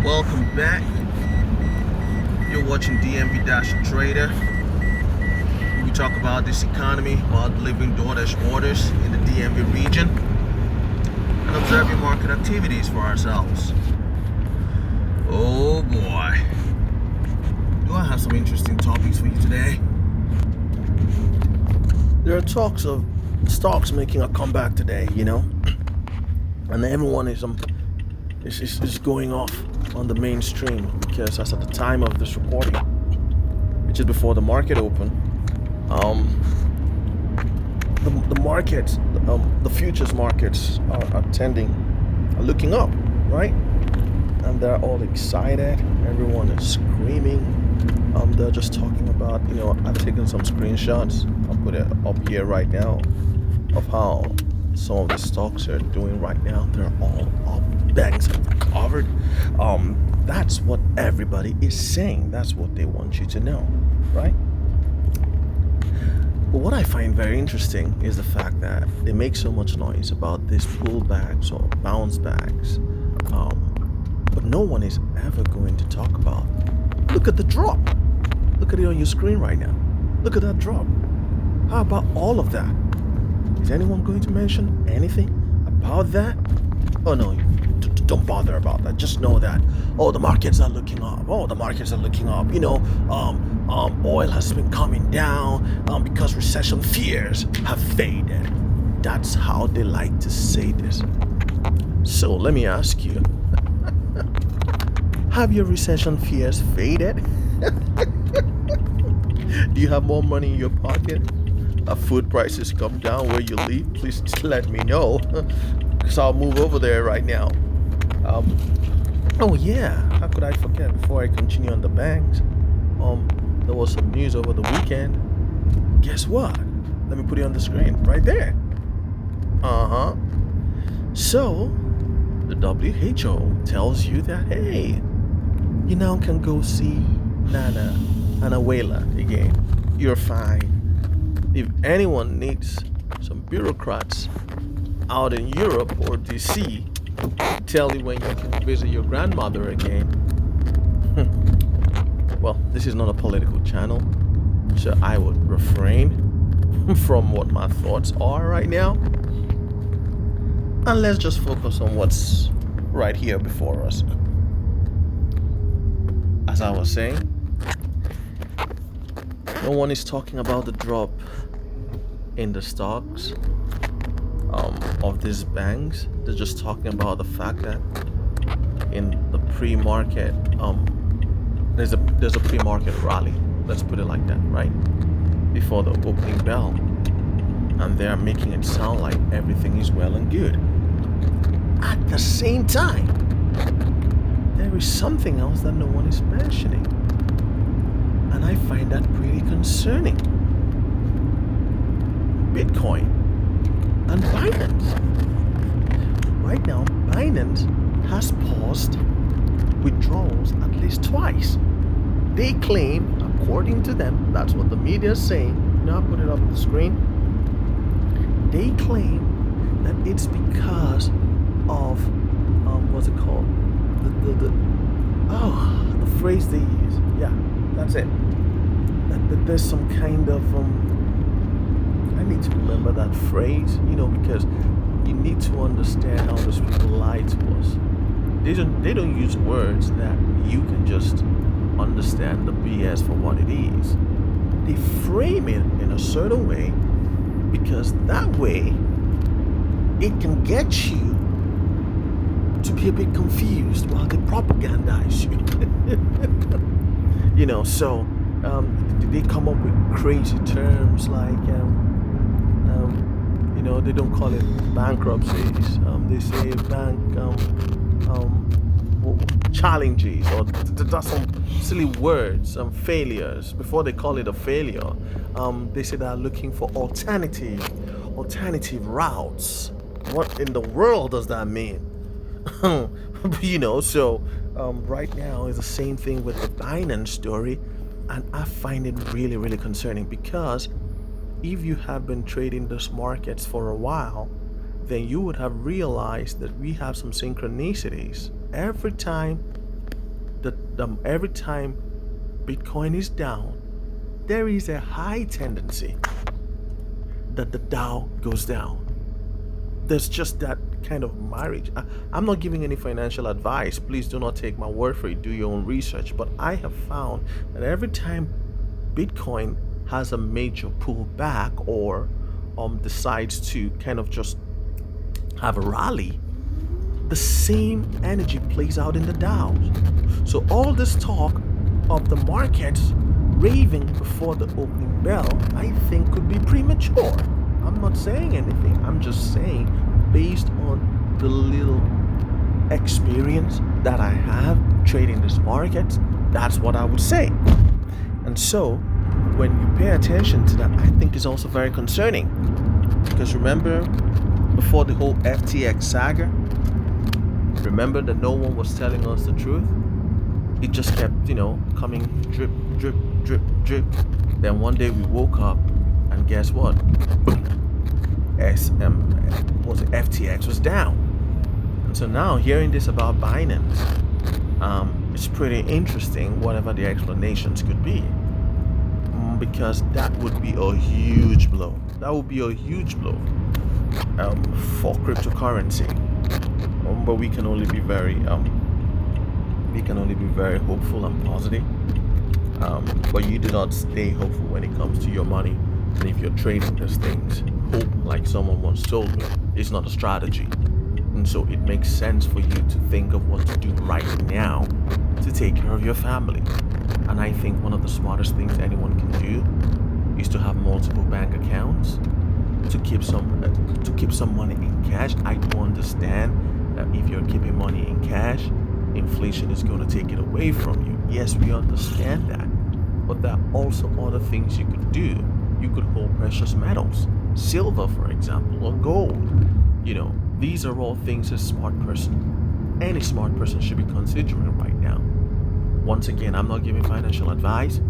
Welcome back. You're watching DMV Dash Trader. We talk about this economy while delivering DoorDash orders in the DMV region and observing market activities for ourselves. Oh boy. Do I have some interesting topics for you today? There are talks of stocks making a comeback today, and everyone is going off on the mainstream because as at the time of this recording, which is before the market open, the markets, the futures markets are looking up, right? And they're all excited. Everyone is screaming. They're just talking about, I've taken some screenshots. I'll put it up here right now of how some of the stocks are doing right now. They're all up. Banks have recovered. That's what everybody is saying. That's what they want you to know, right? But what I find very interesting is the fact that they make so much noise about these pullbacks or bounce backs, but no one is ever going to talk about. Look at the drop. Look at it on your screen right now. Look at that drop. How about all of that? Is anyone going to mention anything about that? Oh no, don't bother about that. Just know that, the markets are looking up. The markets are looking up. Oil has been coming down because recession fears have faded. That's how they like to say this. So let me ask you, have your recession fears faded? Do you have more money in your pocket? Have food prices come down where you live? Please let me know, because I'll move over there right now. Oh yeah, how could I forget before I continue on the banks? There was some news over the weekend. Guess what? Let me put it on the screen right there. So the WHO tells you that, hey, you now can go see Nana and Abuela again. You're fine. If anyone needs some bureaucrats out in Europe or DC, tell you when you can visit your grandmother again. Well, this is not a political channel, so I would refrain from what my thoughts are right now. And let's just focus on what's right here before us. As I was saying, no one is talking about the drop in the stocks of these banks. They're just talking about the fact that in the pre-market, there's a pre-market rally. Let's put it like that, right? Before the opening bell, and they are making it sound like everything is well and good. At the same time, there is something else that no one is mentioning, and I find that pretty concerning. Bitcoin and Binance. Right now, Binance has paused withdrawals at least twice. They claim, according to them, that's what the media is saying. Now put it up on the screen. They claim that it's because of what's it called? The phrase they use. Yeah, that's it. That there's some kind of I need to remember that phrase, because you need to understand how those people lie to us. They don't use words that you can just understand the BS for what it is. They frame it in a certain way because that way it can get you to be a bit confused while they propagandize you. So they come up with crazy terms like they don't call it bankruptcies. They say bank challenges, or that's some silly words, failures. Before they call it a failure, they say they're looking for alternative routes. What in the world does that mean? So right now is the same thing with the Binance story, and I find it really, really concerning because if you have been trading those markets for a while, then you would have realized that we have some synchronicities. Every time that every time Bitcoin is down, there is a high tendency that the Dow goes down. There's just that kind of marriage. I'm not giving any financial advice. Please do not take my word for it. Do your own research. But I have found that every time Bitcoin has a major pullback or decides to kind of just have a rally, the same energy plays out in the Dow. So all this talk of the markets raving before the opening bell, I think could be premature. I'm not saying anything. I'm just saying, based on the little experience that I have trading this market, that's what I would say. And so, when you pay attention to that, I think is also very concerning. Because remember, before the whole FTX saga, remember that no one was telling us the truth? It just kept, coming drip, drip, drip, drip. Then one day we woke up, and guess what? FTX was down. And so now hearing this about Binance, it's pretty interesting, whatever the explanations could be. Because that would be a huge blow. That would be a huge blow for cryptocurrency. But we can only be very hopeful and positive. But you do not stay hopeful when it comes to your money. And if you're trading these things, hope, like someone once told me, is not a strategy. And so it makes sense for you to think of what to do right now to take care of your family. And I think one of the smartest things anyone can do is to have multiple bank accounts, to keep some money in cash. I do understand that if you're keeping money in cash, inflation is going to take it away from you. Yes, we understand that. But there are also other things you could do. You could hold precious metals, silver, for example, or gold. These are all things any smart person should be considering right now. Once again, I'm not giving financial advice.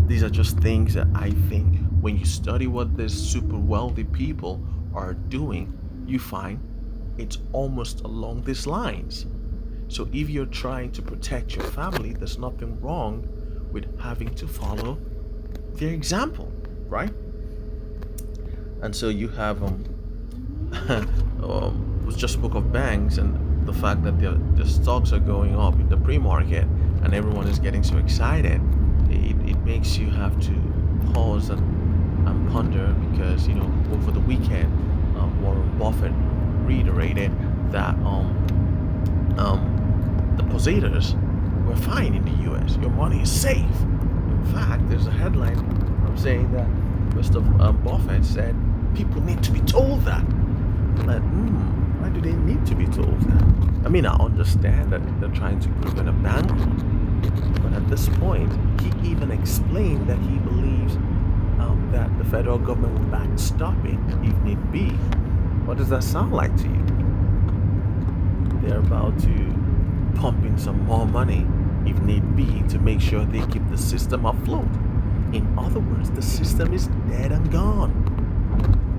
These are just things that I think when you study what these super wealthy people are doing, you find it's almost along these lines. So if you're trying to protect your family, there's nothing wrong with having to follow their example, right? And so you have we just spoke of banks and the fact that the stocks are going up in the pre-market and everyone is getting so excited. It makes you have to pause and ponder, because over the weekend Warren Buffett reiterated that depositors were fine in the US. Your money is safe. In fact, there's a headline saying that Mr. Buffett said people need to be told that. Like, why do they need to be told that? I mean, I understand that they're trying to prevent a bank run, but at this point, he even explained that he believes that the federal government will backstop it if need be. What does that sound like to you? They're about to pump in some more money if need be to make sure they keep the system afloat. In other words, the system is dead and gone.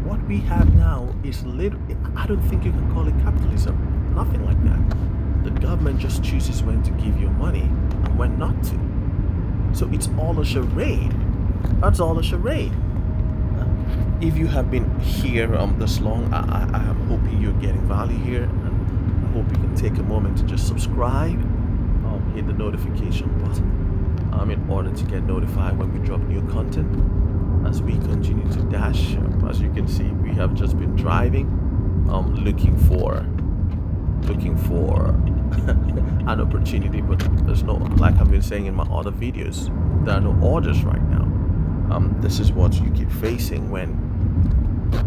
What we have now is I don't think you can call it capitalism. Nothing like that. The government just chooses when to give you money and when not to. So it's all a charade. That's all a charade. If you have been here this long, I am hoping you're getting value here, and I hope you can take a moment to just subscribe, hit the notification button, in order to get notified when we drop new content. As we continue to dash, as you can see, we have just been driving, looking for an opportunity, but there's no, like I've been saying in my other videos, there are no orders right now. This is what you keep facing when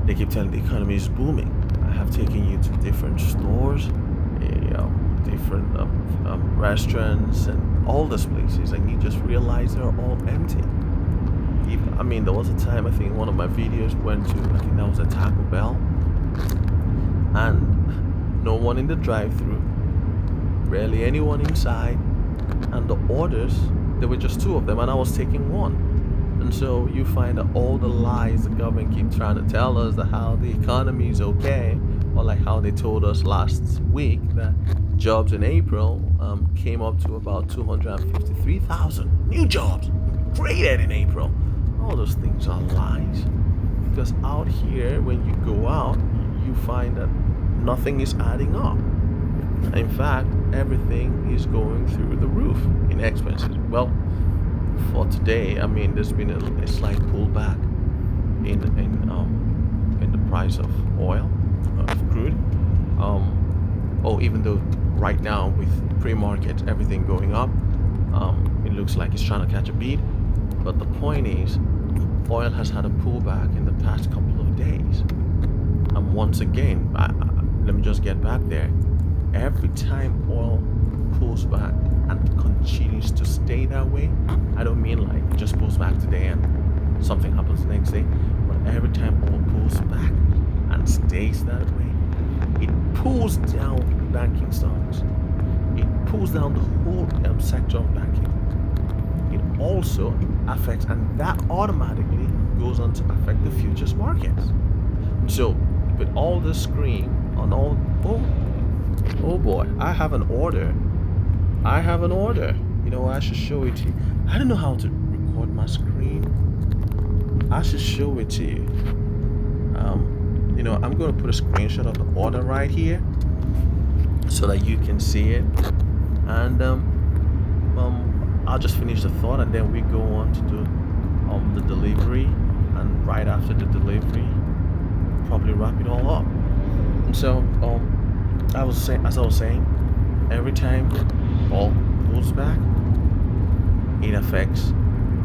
they keep telling the economy is booming. I have taken you to different stores, different restaurants, and all these places, and you just realize they're all empty. There was a time, I think one of my videos went to, I think that was a Taco Bell, and no one in the drive-thru, barely anyone inside, and the orders, there were just two of them, and I was taking one. And so you find that all the lies the government keep trying to tell us, that how the economy is okay, or like how they told us last week that jobs in April came up to about 253,000 new jobs created in April. All those things are lies. Because out here, when you go out, you find that nothing is adding up. In fact, everything is going through the roof in expenses. Well, for today, I mean, there's been a slight pullback in the price of oil, of crude. Even though right now with pre-market everything going up, it looks like it's trying to catch a beat. But the point is, oil has had a pullback in the past couple of days. And once again, let me just get back there. Every time oil pulls back and continues to stay that way, I don't mean like it just pulls back today and something happens the next day, but every time oil pulls back and stays that way, it pulls down banking stocks. It pulls down the whole sector of banking. It also affects, and that automatically goes on to affect the futures markets. So, with all this scream on all, oh boy, I have an order. You know, I should show it to you. I don't know how to record my screen. I should show it to you. You know, I'm going to put a screenshot of the order right here so that you can see it. And I'll just finish the thought, and then we go on to do the delivery. And right after the delivery, probably wrap it all up. And so, as I was saying, every time oil pulls back, it affects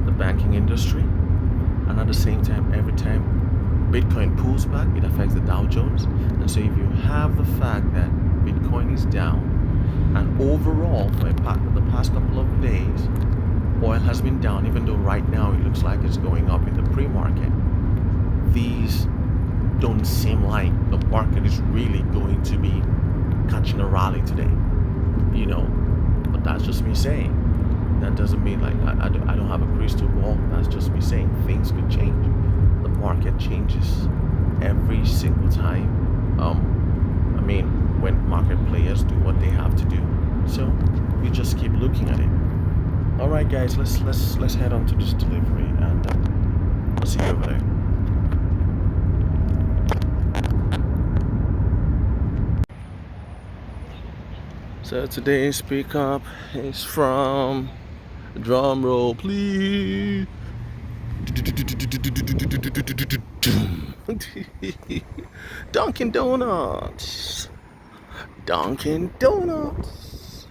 the banking industry, and at the same time, every time Bitcoin pulls back, it affects the Dow Jones. And so, if you have the fact that Bitcoin is down, and overall for the past couple of days, oil has been down, even though right now it looks like it's going up in the pre-market. These don't seem like the market is really going to be catching a rally today, you know. But that's just me saying. That doesn't mean like I don't have a crystal ball. That's just me saying things could change. The market changes every single time. I mean, when market players do what they have to do, so you just keep looking at it. All right, guys, let's head on to this delivery, and I'll see you over there. So today's pickup is from, drum roll please, Dunkin' Donuts. Dunkin' Donuts.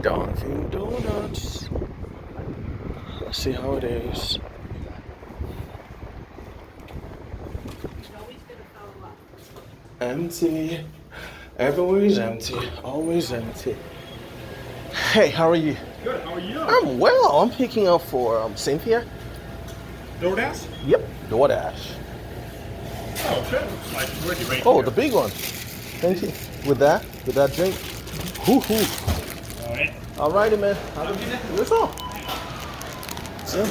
Dunkin' Donuts. Let's see how it is. Empty. Everywhere is empty. Always empty. Hey, how are you? Good, how are you? I'm well. I'm picking up for Cynthia. DoorDash? Yep, DoorDash. Oh, okay. Like, ready right Oh, here. the big one. Thank you. With that drink. Hoo-hoo. All right. Alrighty, man. That's all. So,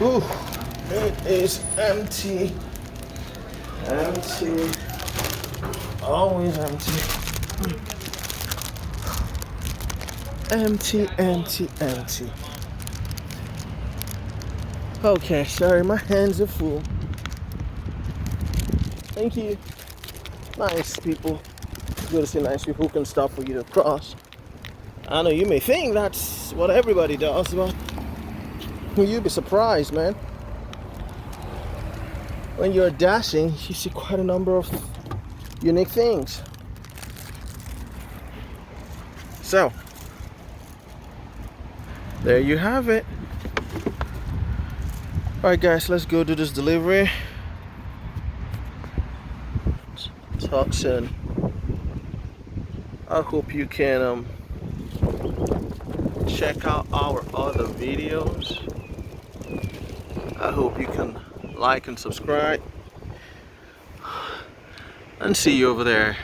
ooh, it is empty. Empty. Always empty. Empty, empty, empty. Okay, sorry, my hands are full. Thank you. Nice people. Good to see nice people who can stop for you to cross. I know you may think that's what everybody does, but you'd be surprised, man. When you're dashing, you see quite a number of unique things. So, there you have it. Alright guys, let's go do this delivery. Talk soon. I hope you can check out our other videos. I hope you can like and subscribe. And see you over there.